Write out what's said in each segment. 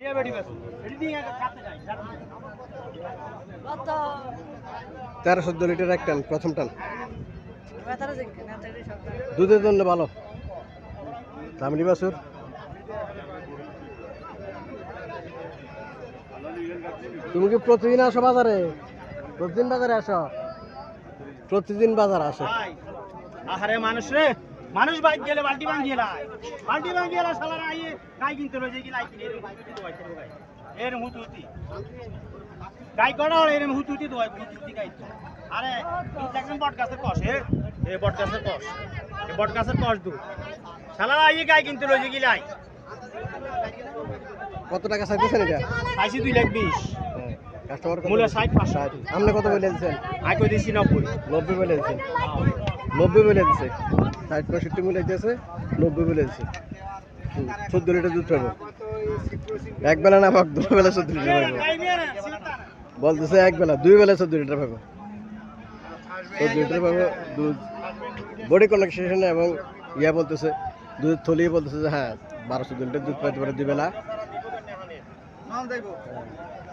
13-14 litre এক টান, প্রথম টান। দুধের জন্য ভালো। দামড়ি বাছুর। তুমি কি প্রতিদিন আসো বাজারে? প্রতিদিন বাজারে আসো? প্রতিদিন বাজার আসো? আহারে মানুষ রে, মানুষ বাইক গেলে বালতি ভাঙিয়ে লাই, বালতি ভাঙিয়ে লাই সালার আইয়ে গাই কিনতে লই যে কি লাই কিনে এরকম হুতুতি দোয়াই করে গাই, এরকম হুতুতি গাই কড়া এরকম হুতুতি দোয়াই হুতুতি গাই। আরে তুই দেখেন বট গাছের কষ, এই বট গাছের কষ, এই বট গাছের কষ দু সালার আইয়ে গাই কিনতে লই যে কি লাই। কত টাকা চাইতেছেন এটা? চাইছি 2,20,000। কাস্টমার মূল্য 60-65। আপনি কত বলে দিচ্ছেন? আগে দিছি 90 বলে দিচ্ছেন। 90 বলে দিচ্ছে। 60-65 মূল্য দিতেছে, 90 বলে দিচ্ছে। 14 লিটার দুধ পাবো। এক বেলা না পাক, 2 বেলা 14 লিটার পাবো। বলতেছে এক বেলা 2 বেলা 14 লিটার পাবো। 14 লিটার পাবো দুধ। বডি কালেকশন এবং ইয়া বলতেছে দুধ থলিয়ে বলতেছে যে হ্যাঁ 12-14 লিটার দুধ পাইতে পারে 2 বেলা।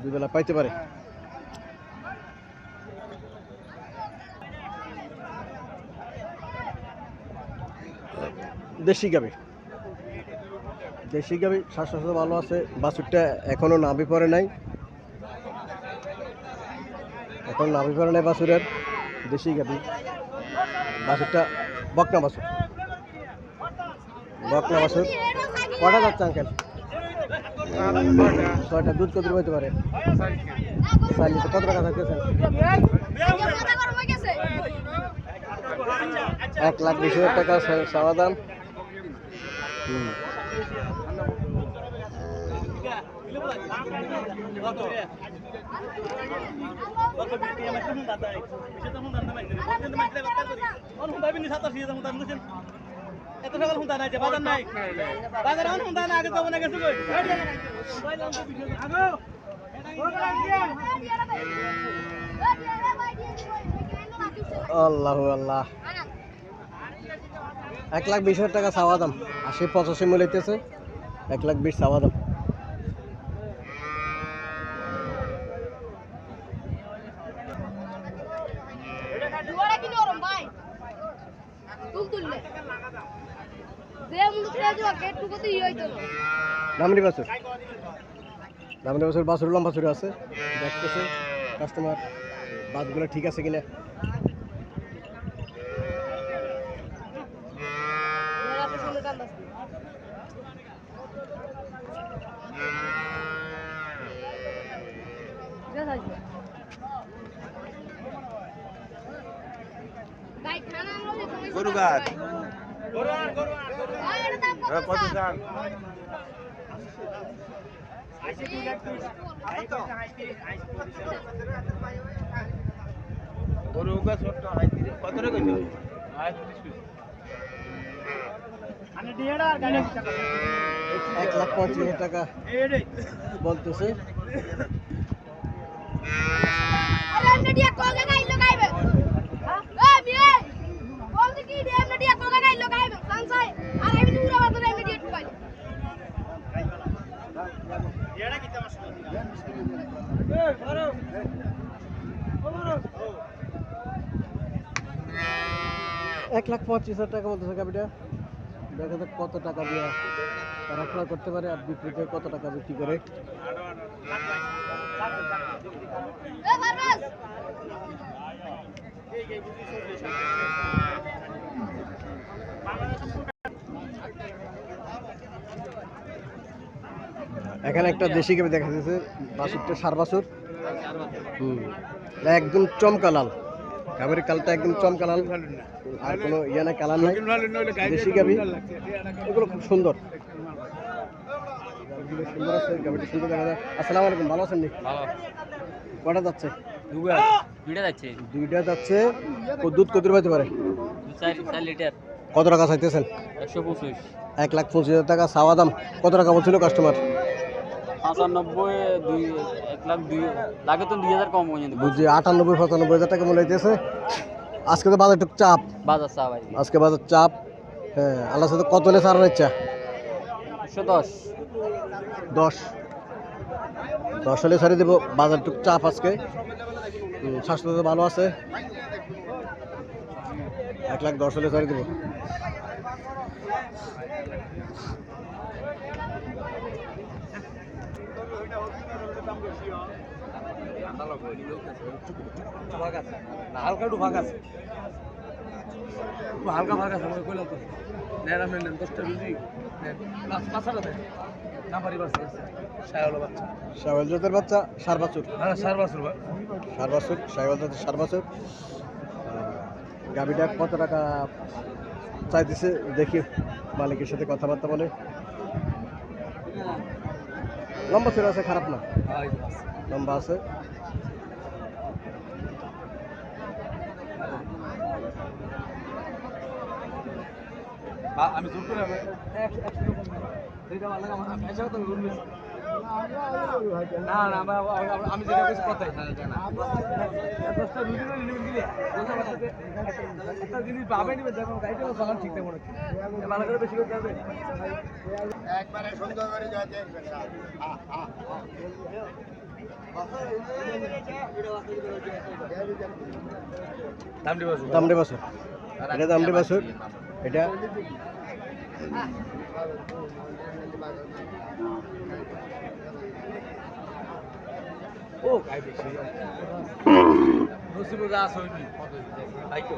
2 বেলা পাইতে পারে। দেশি গাবি, দেশি গাবি স্বাস্থ্য ভালো আছে। বাছুরটা এখনো নাভি পড়ে নাই, এখন নাভি পড়ে নাই বাছুরের। দেশি গাবি বাছুরটা বকনা বাছুর, বকনা বাছুর। কটা যাচ্ছে আঙ্কেল? 6টা। দুধ কত হইতে পারে? 4 লিটার। কত টাকা থাকতেছেন? 1,20,000 টাকা চাওয়া দাম। এত সকাল হুঁদা নাই যে বাজার নাই, বাজার এখন হুঁদা না, আগে যাবো না গেছে কই আল্লাহ আল্লাহ। 1,20,000 টাকা চাওয়া দাম। 80-85 মিলাইতেছে। 1,20,000 চাওয়া দাম। দামড়ি বাছুর, দামড়ি বাছুর। বাছুর লম্বা বাছুর আছে, দেখতেছে কাস্টমার বাছগুলো ঠিক আছে কিনা। গরু গাছ কত দাম? গরু গাছ কত রে কইছো? 1,25,000 টাকা বলতেছে। $1,25,000 টাকা বলতেছে গাবিটা। দেখা যাক কত টাকা দিয়ে তারা ক্রয় করতে পারে আর বিক্রিতে কত টাকা বিক্রি করে। এখানে একটা দেশি গাবি দেখা যাচ্ছে, বাছুরটা সার বাছুর। একদম চমকা লাল, গাবির কালটা একদম চমকা লাল, আর কোনো ইয়া না, কালার নাই। দেশি গাবি এগুলো খুব সুন্দর, সুন্দর আছে গাবিটা, সুন্দর দেখা যায়। আসসালামু আলাইকুম, ভালো আছেন? কটা যাচ্ছে? দুইটা যাচ্ছে। দুধ কত পাইতে পারে? 4 লিটার। কত টাকা চাইতেছেন? 125। 1,25,000 টাকা চাওয়া দাম। কত টাকা বলছিল কাস্টমার? 95, 1,02,000 লাগে তো 2,000 কম পর্যন্ত বুঝছি। 98-95,000 টাকা মূল্য হইতেছে। আজকে তো বাজার একটু চাপ, বাজার চা ভাই। আজকে বাজার চাপ। হ্যাঁ, আল্লাহ সাথে কত হলে ছাড়ার ইচ্ছা? 110। 10 10 হলে ছাড়িয়ে দেবো, বাজার টুক চাপ আজকে, স্বাস্থ্য তো ভালো আছে। 1,10,000 হলে ছাড়িয়ে দেবো। হালকা একটু ভাগ আছে, হালকা ভাগ আছে, আমি কইলাম তো নেন, আপনি নেন 10টা বিজি নেন, পাঁচটা দেন না পারি বাচ্চা শায়ল বাচ্চা, শাওয়াল জাতের বাচ্চা, সার বাছুর, হ্যাঁ 4 বছর ভাই, সার বাছুর, শাওয়াল জাতের সার বাছুর। গাবিটা কত টাকা চাইতেছে দেখি, মালিকের সাথে কথাবার্তা বলে। লম্বা ছেড়ে আছে, খারাপ না, লম্বা আছে। আমি জোর করে না না আমি যেটা বলছি কথাই একটা জিনিস পাবে নিবে, দেখো গাড়িটা চালান ঠিকঠাক মনে হচ্ছে, ভালো করে বেশি করতে হবে একবারে সুন্দর করে যায় দেখবেন। দামড়ি বাছুর, এটা দামড়ি বাছুর, এটা ও গাই বেশি নসিব দাস হইনি ভাইকো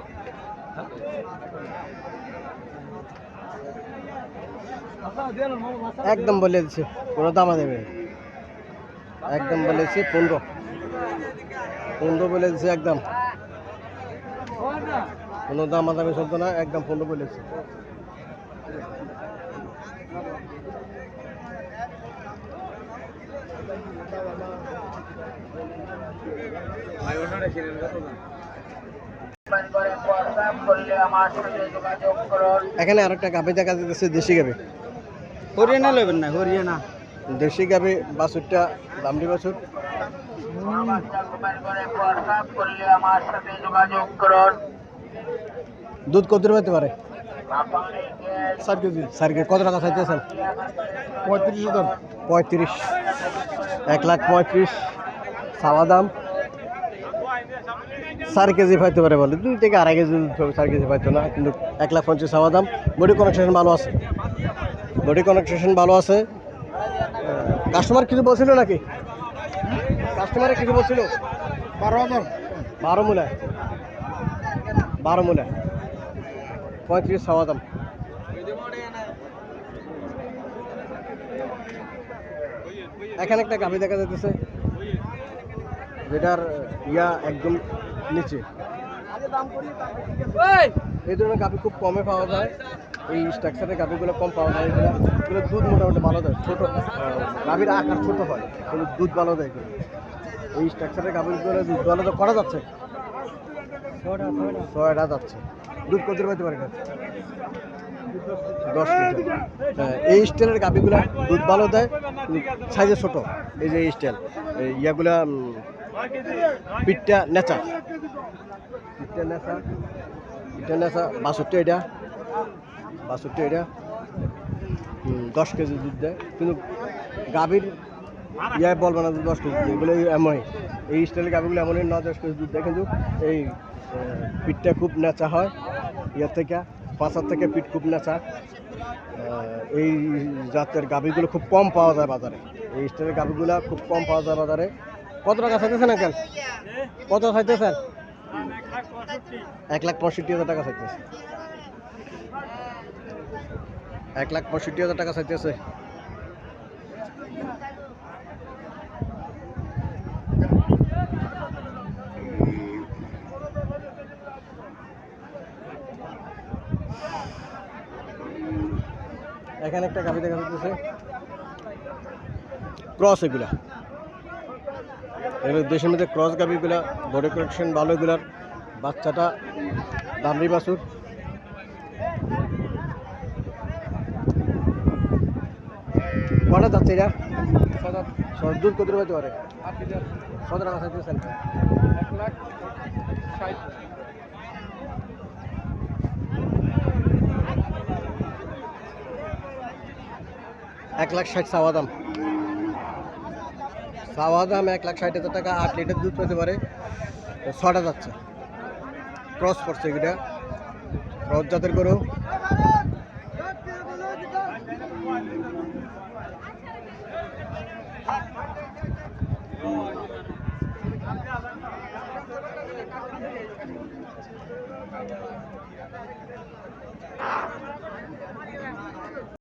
একদম বলে দিচ্ছে, কোনো দামা দেবে না। একদম বলেছে 15 বলে দিচ্ছে একদম, কোনো দামা দামি চলতো না, একদম 15 বলেছে। ভাই ওটা রেখে নেন কত না এখানে আরেকটা গাভি দেখা যাচ্ছে, দেশি গাভি, হরিয়ানা লবেন না, হরিয়ানা দেশি গাভি বাছুরটা দামড়ি বাছুর। দুধ কত পেতে পারে? 4 কেজি। 4 কেজি। কত টাকা চাইতেছেন? 35,000। 35, 1,35,000 চাওয়া দাম। 4 কেজি পাইতে পারে বলে, 2 থেকে 2.5 কেজি 4 কেজি পাইতো না, কিন্তু 1,50,000 চাওয়া দাম। বডি কানেকশন ভালো আছে, বডি কানেকশন ভালো আছে। কাস্টমার কিছু বলছিল নাকি? কাস্টমারে কিছু বলছিল? 12,000। 12 মূলায়, 12 মূলায় 35 চাওয়া দাম। এখানে একটা গাভি দেখা যাচ্ছে, যেটার ইয়া একদম নিচে। এই ধরনের গাভি খুব কমে পাওয়া যায়, এই স্ট্রাকচারের গাভিগুলো কম পাওয়া যায়। এগুলো দুধ মোটামুটি ভালো দেয়, ছোটো গাভির আকার ছোট হয় কিন্তু দুধ ভালো দেয়। এই স্ট্রাকচারের গাভিগুলো দুধ ভালো করা যাচ্ছে, 6টা যাচ্ছে। দুধ কত পাইতে পারে? 10 লিটার। হ্যাঁ, এই স্টাইলের গাভিগুলা দুধ ভালো দেয়, সাইজে ছোট। এই যে স্টাইল ইয়াগুলা পিঠটা নেচা, পিঠটা নেচা, পিঠটা নেচা। 62 এটা, 62 এটা 10 কেজি দুধ দেয়, কিন্তু গাভীর ইয়ায় বলবে না 10 কেজি। এগুলো এমনই, এই স্টাইলের গাভিগুলো এমনই 9-10 কেজি দুধ দেয়, কিন্তু এই পিঠটা খুব নেচা হয়। ইয়ার থেকে পাঁচার থেকে পিঠ খুব নেচা। এই জাতের গাভিগুলো খুব কম পাওয়া যায় বাজারে, এই স্টাইলের গাভিগুলো খুব কম পাওয়া যায় বাজারে। কত টাকা চাইতেছেন আঙ্কেল? কত চাইতেছেন? 1,65,000 টাকা চাইতেছে। 1,65,000 টাকা চাইতেছে। এখানে একটা গাভি দেখা যাচ্ছে, ক্রস। এগুলা দেশের মধ্যে ক্রস গাভিগুলা, বডি কালেকশন ভালো। এগুলার বাচ্চাটা দামড়ি বাছুর। কটা যাচ্ছে এটা? দুধ কত হতে পারে? 8 লিটার। কত টাকা চাইতেছেন? 1,60,000। 1,60,000 চাওয়া দাম। চাওয়া দাম 1,60,000 টাকা, 8 লিটার দুধ পেতে পারে। 6টা যাচ্ছে, ক্রস করছে এটা, ক্রস জাতের গরু।